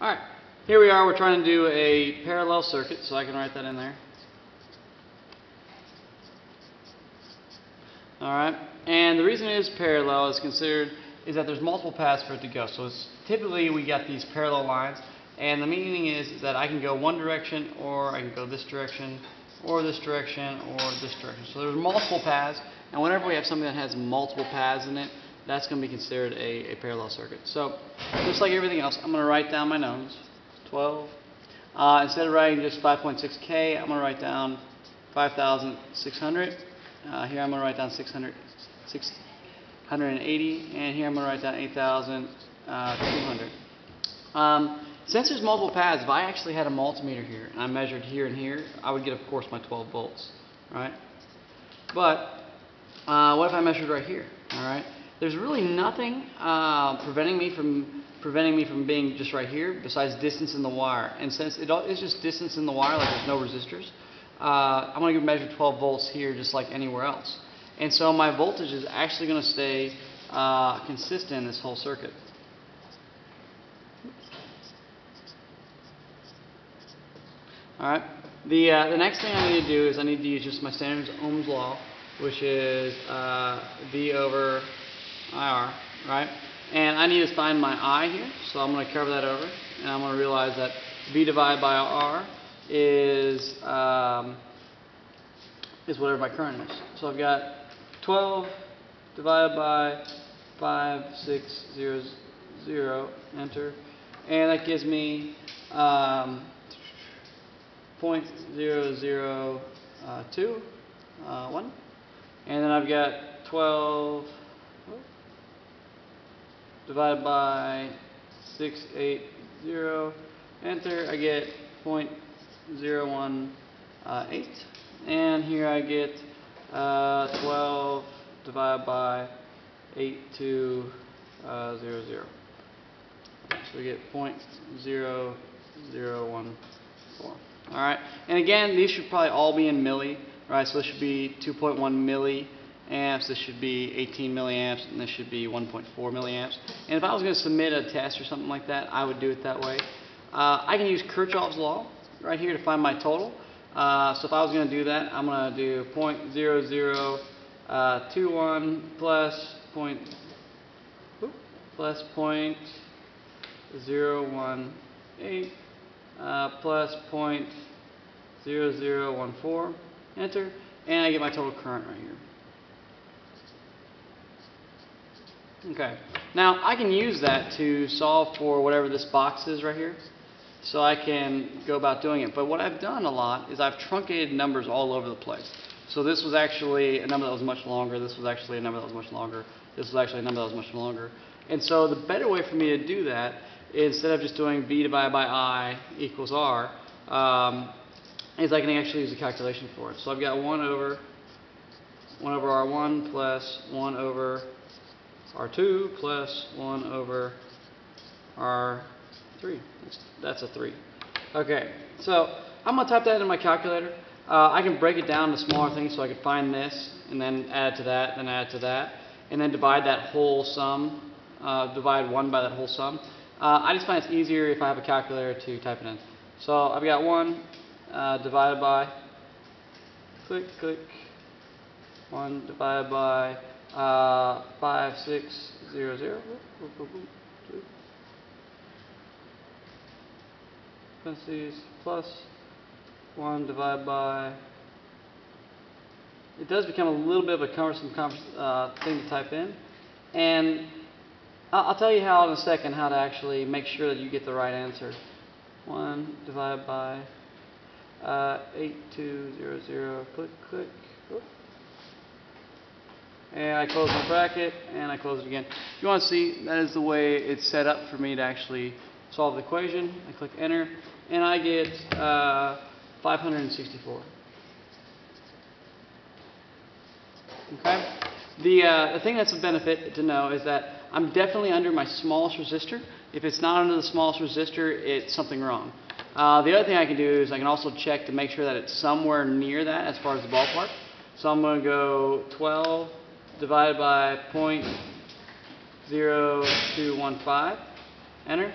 Alright, here we are. We're trying to do a parallel circuit, so I can write that in there. Alright, and the reason it is parallel is that there's multiple paths for it to go. So typically we got these parallel lines, and the meaning is that I can go one direction, or I can go this direction, or this direction, or this direction. So there's multiple paths, and whenever we have something that has multiple paths in it, that's going to be considered a parallel circuit. So just like everything else, I'm going to write down my knowns. 12. Instead of writing just 5.6K, I'm going to write down 5,600. Here I'm going to write down 680, and here I'm going to write down 8,200. Since there's multiple paths, if I actually had a multimeter here and I measured here and here, I would get, of course, my 12 volts, right? But what if I measured right here? All right, there's really nothing preventing me from being just right here besides distance in the wire. And since it's just distance in the wire, like there's no resistors, I'm going to measure 12 volts here just like anywhere else. And so my voltage is actually going to stay consistent in this whole circuit. Alright, the next thing I need to do is I need to use just my standard Ohm's law, which is V over IR, right? And I need to find my I here, so I'm going to cover that over, and I'm going to realize that V divided by R is whatever my current is. So I've got 12 divided by 5600, enter, and that gives me 0.0021, and then I've got 12 divided by 680, enter, I get 0.018, and here I get 12 divided by 8200. So we get 0.0014. Alright, and again, these should probably all be in milli, right? So this should be 2.1 milliamps, this should be 18 milliamps, and this should be 1.4 milliamps. And if I was going to submit a test or something like that, I would do it that way. I can use Kirchhoff's law right here to find my total. So if I was going to do that, I'm going to do 0.0021 plus 0.018 plus 0.0014, enter, and I get my total current right here. Okay, now I can use that to solve for whatever this box is right here, so I can go about doing it. But what I've done a lot is I've truncated numbers all over the place. So this was actually a number that was much longer, this was actually a number that was much longer, this was actually a number that was much longer. And so the better way for me to do that, instead of just doing V divided by I equals R, is I can actually use a calculation for it. So I've got 1 over R1 plus 1 over R2 plus 1 over R3. That's a 3. Okay, so I'm going to type that into my calculator. I can break it down to smaller things, so I can find this, and then add to that, then add to that, and then divide that whole sum, divide 1 by that whole sum. I just find it's easier if I have a calculator to type it in. So I've got 1 divided by, click, 1 divided by 5600, parentheses, plus 1 divided by, it does become a little bit of a cumbersome thing to type in, and I'll tell you how in a second how to actually make sure that you get the right answer. 1 divided by 8200, click, whoop. And I close my bracket, and I close it again. If you want to see, that is the way it's set up for me to actually solve the equation. I click enter, and I get 564. Okay? The thing that's a benefit to know is that I'm definitely under my smallest resistor. If it's not under the smallest resistor, it's something wrong. The other thing I can do is I can also check to make sure that it's somewhere near that as far as the ballpark. So I'm going to go 12 divided by 0.0215, enter.